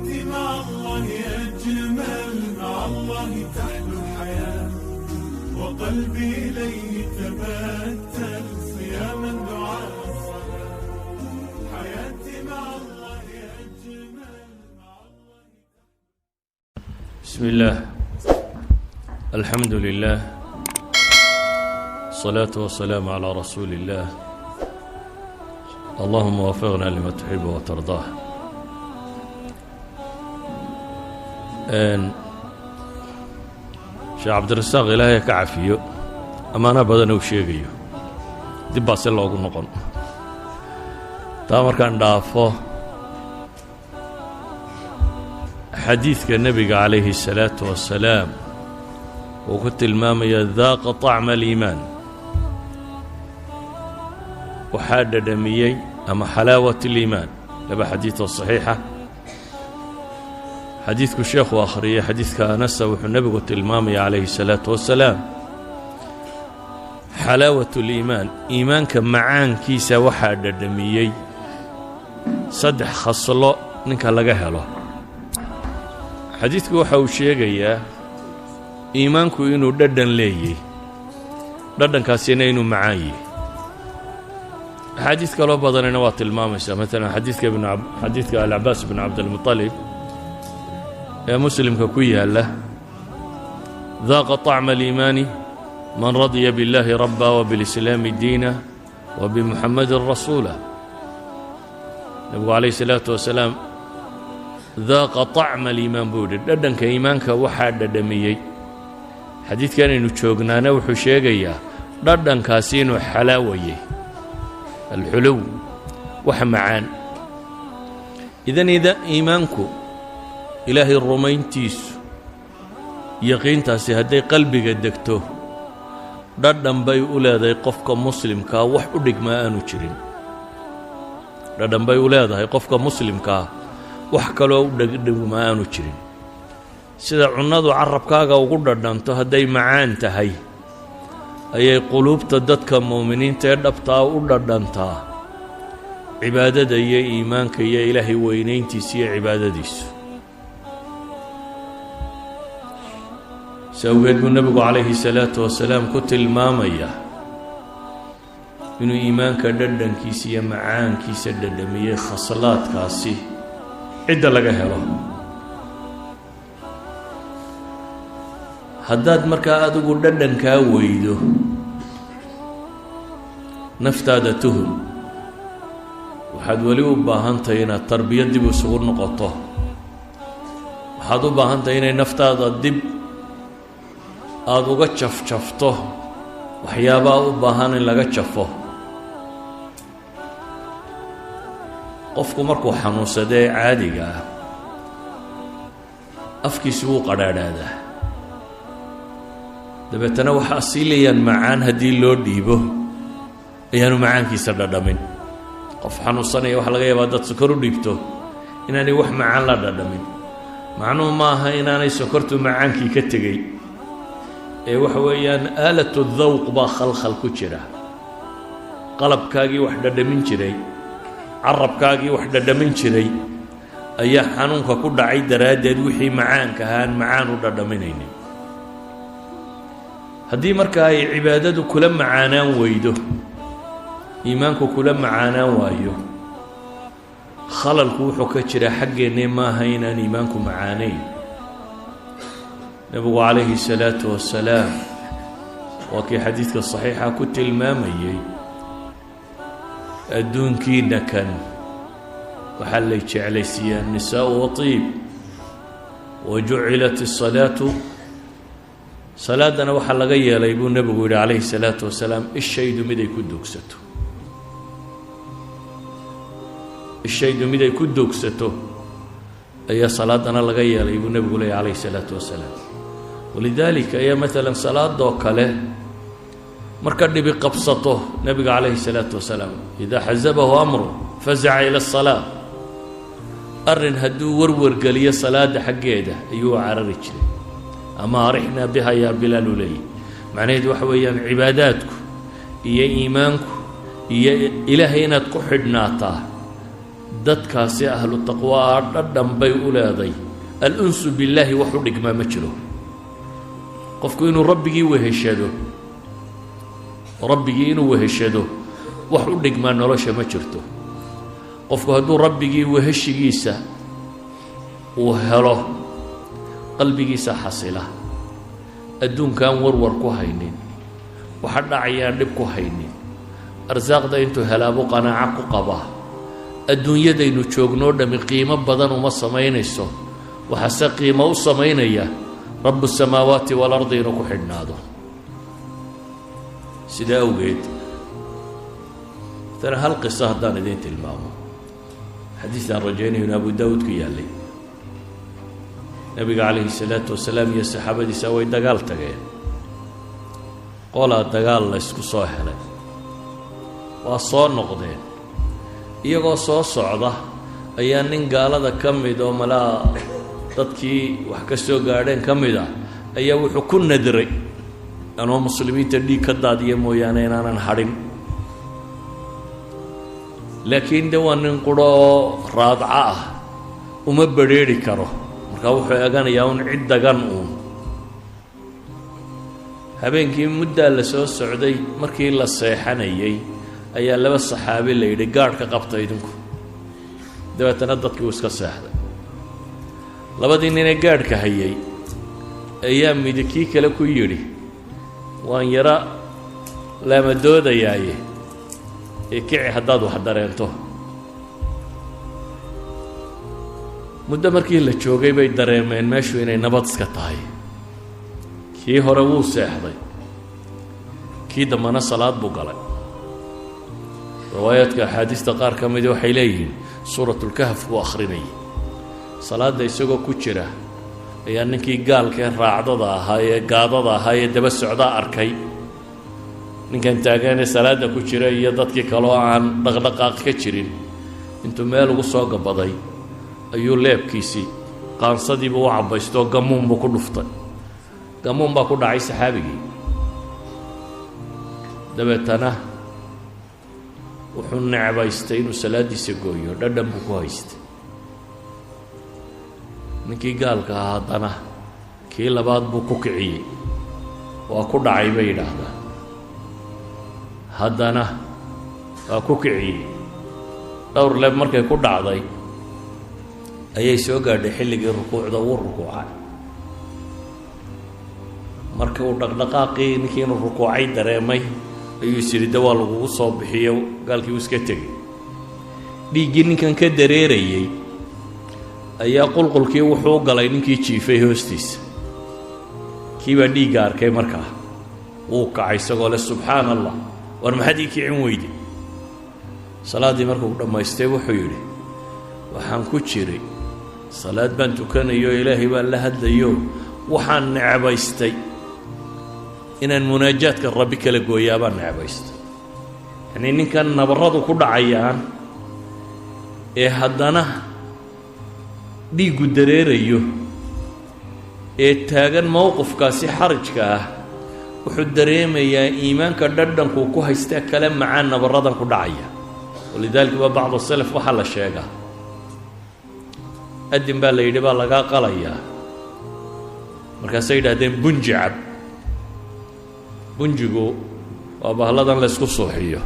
حياتي مع الله أجمل، مع الله تحلو الحياة، وقلبي إليه تبتل صياما دعاء الصلاة. حياتي مع الله أجمل، مع الله. بسم الله، الحمد لله، الصلاة والسلام على رسول الله. اللهم وفقنا لما تحب وترضاه. sheekh cabdirasaaq ilaahay ka cafiyo ammaana badan uu sheegayo dib baa si loogu noqon. taa markaan dhaafo xadiidka nebiga calayhi الsalaatu wassalaam uu ku tilmaamaya daaqa طacma aliimaan, waxaa dhadhamiyey ama xalaawat اliimaan. laba xadiidoo صaxiixa. xadiidku sheekhu akhriyey xadiidka anasa wuxuu nebigu tilmaamaya calayhi الsalaatu wassalaam xalaawat اliimaan, iimaanka macaankiisa waxaa dhadhamiyey 3 khaslo ninka laga helo. xadiidku waxa uu sheegayaa iimaanku inuu dhadhan leeyey, dhadhankaasina inuu macaan yahay. axaadiid kaloo badanina waa tilmaamaysaa. maalan xadiidka alcabaas bn cabdilmuطalib ee muslimka ku yaalla, daaqa طacma aliimaani man radya biاllaahi rabba wbilislaami diina wabimuxamadin rasuula. nebigu calayh الsalaatu wasalaam daaqa طacma aliimaan buu yidhi, dhadhanka iimaanka waxaa dhadhamiyey. xadiidkan aynu joognaana wuxuu sheegayaa dhadhankaasi inuu xalaawayey, alxuluw, wax macaan. idan iimaanku ilaahay rumayntiisu, yaqiintaasi hadday qalbiga degto, dhadhan bay u leedahay qofka muslimkaa, wax u dhigmaa aanu jirin. dhadhan bay u leedahay qofka muslimkaa, wax kaloo u dhigmaa aanu jirin. sida cunnadu carabkaaga ugu dhadhanto hadday macaan tahay, ayay quluubta dadka mu'miniinta ee dhabtaa u dhadhantaa cibaadada iyo iimaanka iyo ilaahay weynayntiisa iyo cibaadadiisu. si awgeed buu nebigu calayhi salaatu wasalaam ku tilmaamaya inuu iimaanka dhadhankiisa iyo macaankiisa dhadhamiyey khaslaadkaasi cidda laga helo. haddaad markaa adigu dhadhankaa weydo, naftaada tuhum, waxaad weli u baahantahay inaad tarbiya dib isugu noqoto. waxaad u baahantahay inay naftaada dib aada uga jafjafto waxyaabaa u baahan in laga jafo. qofku markuu xanuunsadee caadiga ah, afkiisi wuu qadhaadhaadaa, dabeetana waxaa siilayaan macaan haddii loo dhiibo ayaanu macaankiisa dhadhamin. qof xanuunsanaya waxaa laga yaabaa dad sokor u dhiibto inaanay wax macaan la dhadhamin. macnuhu ma aha inaanay sokortu macaankii ka tegey, ee waxa weeyaan aalatu dawq baa khalkhal ku jira. qalabkaagii wax dhadhamin jiray, carabkaagii wax dhadhamin jiray ayaa xanuunka ku dhacay daraaddeed wixii macaanka ahaan macaan u dhadhaminaynin. haddii markaa ay cibaadadu kula macaanaan weydo, iimaanku kula macaanaan waayo, khalalku wuxuu ka jiraa xaggeennee maaha inaan iimaanku macaanayn. nebigu calayhi الsalaatu wassalaam waa kii xadiidka saxiixa ku tilmaamayey adduunkiinna kan waxaa lay jeclaysiiyaa nisaa'u watiib, wa jucilat الsalaatu, salaaddana waxaa laga yeelay buu nebigu yidhi calayhi الsalaatu wasalaam ishaydu miday ku doogsato. ishaydu miday ku doogsato ayaa salaaddana laga yeelay buu nebigu leeyay calayhi الsalaatu wasalaam. walidaalika ayaa maalan salaadoo kale marka dhibi qabsato, nebiga calayhi الsalaatu wasalaam idaa xasabahu amru fazaca ila الsalaa, arrin hadduu warwargeliyo salaadda xaggeeda ayuu carari jiray. ama arixnaa biha yaa bilaalu leeyay, macnaheedu waxa weeyaan cibaadaadku iyo iimaanku iyo ilaahay inaad ku xidhnaataa dadkaasi ahlu taqwaa dhadhan bay u leeday al-unsu billaahi wax u dhigmaa ma jiro qofku inuu rabbigii weheshado wax u dhigmaa nolosha ma jirto qofku hadduu rabbigii weheshigiisa uu helo qalbigiisa xasila adduunkaan warwar ku haynin waxa dhacayaan dhib ku haynin arsaaqda intuu helaabuu qanaaco ku qabaa adduunyadaynu joognoo dhammi qiimo badan uma samaynayso waxaase qiimo u samaynaya rabbu samaawaati waalardi inuu ku xidhnaado sidaa awgeed tana hal qiso haddaan idiin tilmaamo xadiisaan rajaynayo in abu daawuud ku yaallay nabiga calayhi salaatu wasalaam iyo saxaabadiisa way dagaal tageen qolaa dagaal la ysku soo helay waa soo noqdeen iyagoo soo socda ayaa nin gaalada ka mid oo malaa dadkii wax ka soo gaadheen ka mid ah ayaa wuxuu ku nadiray anoo muslimiinta dhiig ka daadiya mooyaane inaanan hadhin laakiin de waa nin quro oo raadco ah uma badrheeri karo markaa wuxuu eganayaa un cid dagan uun habeenkii muddaa la soo socday markii la seexanayay ayaa laba saxaabi la yidhi gaadhka qabta idinku dabeetana dadkii uu iska seexday labadii ninee gaadhka hayay ayaa midi kii kale ku yidhi waan yara laamadoodayaaye ee kici haddaad wax dareento muddo markii la joogay bay dareemeen meeshu inay nabad iska tahay kii hore wuu seexday kii dambana salaad buu galay riwaayaadka axaadiista qaar ka midi waxay leeyihiin suuratulkahf buu akhrinayay salaadda isagoo ku jira ayaa ninkii gaalkee raacdada ahaa ee gaadada ahaa ee daba socdaa arkay ninkan taaganee salaadda ku jira iyo dadkii kaloo aan dhaqdhaqaaq ka jirin intuu meel ugu soo gabaday ayuu leebkiisii qaansadiibuu u cabbaystoo gamuun buu ku dhuftay gamuun baa ku dhacay saxaabigii dabeetana wuxuu necbaystay inuu salaaddiisa gooyo dhadhan buu ku haystay ninkii gaalka ah haddana kii labaad buu ku kiciyey waa ku dhacay bay yidhaahdaan haddana waa ku kiciyey dhowr leeb markay ku dhacday ayay soo gaadhay xilligii rukuucda wuu rukuucay markii uu dhaqdhaqaaqii ninkii inuu rukuucay dareemay ayuu is yidhi de waa lagugu soo bixiyo gaalkii uu iska tegey dhiiggii ninkan ka dareerayey ayaa qulqulkii wuxuu u galay ninkii jiifay hoostiisa kii baa dhiigga arkay markaa wuu kacay isagoo leh subxaana allah war maxaad ii kicin weyde salaaddii markuu dhammaystay wuxuu yidhi waxaan ku jiray salaad baan tukanayo ilaahay baan la hadlayo waxaan necbaystay inaan munaajaadka rabbi kala gooyaa baan necbaystay yacnii ninkan nabarradu ku dhacayaan ee haddana dhiiggu dareerayo ee taagan mowqifkaasi xarajka ah wuxuu dareemayaa iimaanka dhadhankuu ku haystee kale macaan nabarradan ku dhacaya walidaalika baa bacdu salaf waxaa la sheegaa adin baa la yidhi baa lagaa qalayaa markaasay yidhahdeen bunji cab bunjigu waa bahalladan la ysku suuxiyo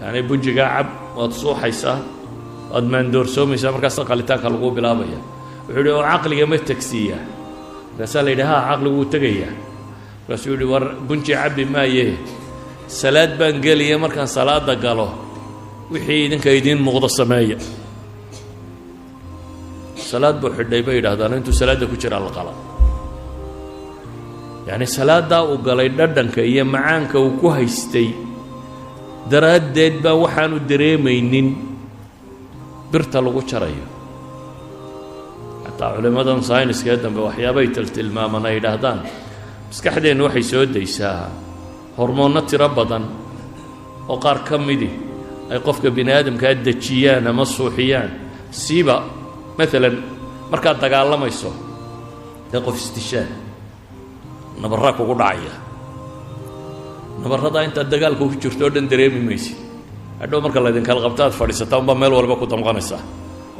yacnii bunjigaa cab waad suuxaysaa waad maandoorsoomaysaa markaasa qalitaanka laguu bilaabaya wuxuu yidhi oo caqliga ma tegsiiyaa markaasaa la yidhi haa caqligu wuu tegayaa markaasuu yidhi war bunji cabbi maayee salaad baan geliya markaan salaada galo wixii idinka idiin muuqdo sameeya salaad buu xidhay bay yidhahdaan intuu salaadda ku jiraa la qala yacni salaaddaa uu galay dhadhanka iyo macaanka uu ku haystay daraaddeed baa waxaanu dareemaynin birta lagu jarayo xataa culimmadan sayniska ee dambe waxyaabay tiltilmaaman ay yidhaahdaan maskaxdeennu waxay soo daysaa hormoonno tiro badan oo qaar ka midi ay qofka bini aadamkaa dejiyaan ama suuxiyaan siiba maalan markaad dagaalamayso dee qof istishaan nabarraa kugu dhacaya nabarradaa intaad dagaalka ku jirto oo dhan dareemi maysid hadhow marka laydin kala qabto aad fadhiisataa unbaa meel walba ku damqanaysaa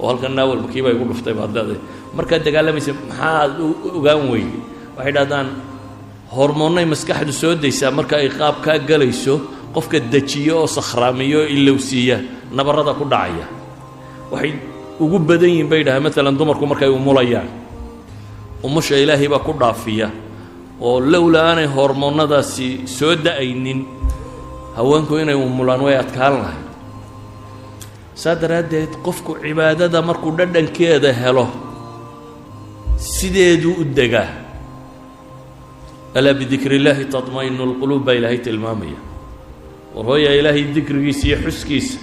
oo halkan naawalba kiiba igu dhuftay baad leedahay markaad dagaalamaysa maxaad ogaan weyday waxay dhahdaan hormoonnay maskaxdu soo daysaa marka ay qaab kaa galayso qofka dejiyo oo sakhraamiyo oo ilowsiiya nabarrada ku dhacaya waxay ugu badan yihiin bay dhahaan maalan dumarku markay umulayaan umusha ilaahay baa ku dhaafiya oo lowla aanay hormoonnadaasi soo da'aynin haweenku inay umulaan way adkaan lahay saa daraaddeed qofku cibaadada markuu dhadhankeeda helo sideeduu u degaa alaa bidikri illaahi tatma'inu lquluub baa ilaahay tilmaamaya war hooya ilaahay dikrigiisa iyo xuskiisa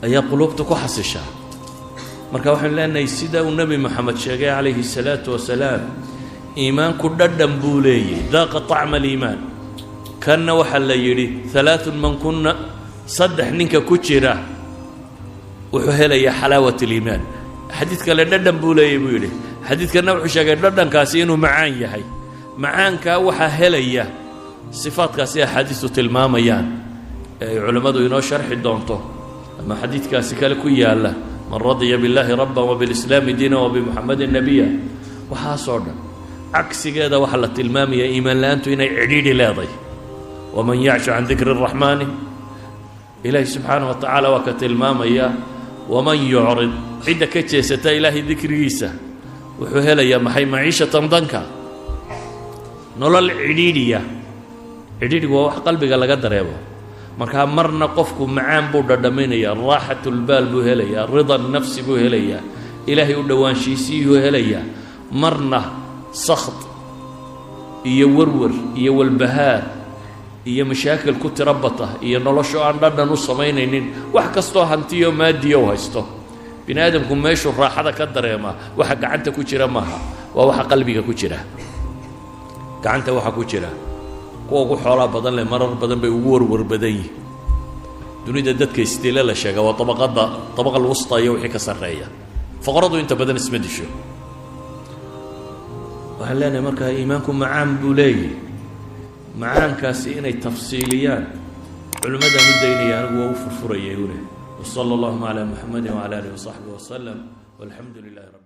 ayaa quluubta ku xasishaa marka waxaynu leenahay sida uu nebi moxamed sheegay calayhi الsalaatu wasalaam iimaanku dhadhan buu leeyay daaqa طacma aliimaan kanna waxaa la yidhi ثalaaثun man kunna saddex ninka ku jira wuxuu helayaa xalaawat اliimaan xadiid kale dhadhan buu leeyay buu yidhi xadiidkanna wuxuu sheegay dhadhankaasi inuu macaan yahay macaankaa waxaa helaya sifaadkaasi axaadiistu tilmaamayaan ee ay culammadu inoo sharxi doonto ama xadiidkaasi kale ku yaalla man radya billaahi rabban wabilislaami diina wabimuxamedin nebiya waxaasoo dhan cagsigeeda waxaa la tilmaamayaa iimaan la-aantu inay cidhiidhi leeday waman yacshu can dikri الraxmaani ilaahi subxaanaه wa tacaala waa ka tilmaamaya waman yucrid cidda ka jeesata ilaahay dikrigiisa wuxuu helayaa maxay maciishatan danka nolol cidhiidhiya cidhiidhigu waa wax qalbiga laga dareemo markaa marna qofku macaan buu dhadhaminayaa raaxat lbaal buu helayaa rida nafsi buu helayaa ilaahay u dhowaanshiisiiyuu helayaa marna sakht iyo warwar iyo walbahaar iyo mashaakil ku tiro bata iyo nolosho aan dhadhan u samaynaynin wax kastoo hantiyo maadiyo u haysto bini aadamku meeshuu raaxada ka dareemaa waxa gacanta ku jira maaha waa waxa qalbiga ku jira gacanta waxa ku jira kuwa ugu xoolaa badan leh marar badan bay ugu warwar badan yihiin dunida dadka isdile la sheega waa tabaqa alwusta iyo wixii ka sarreeya faqradu inta badan isma disho waxaan leenahay markaa iimaanku macaan buu leeyahy macaankaasi inay tafsiiliyaan culimmadaan u daynaya anigu waa u furfurayay u leh wasala allahuma calaa muxamedin wacala aalihi wasaxbihi wasalam walxamdu lilahi rabbi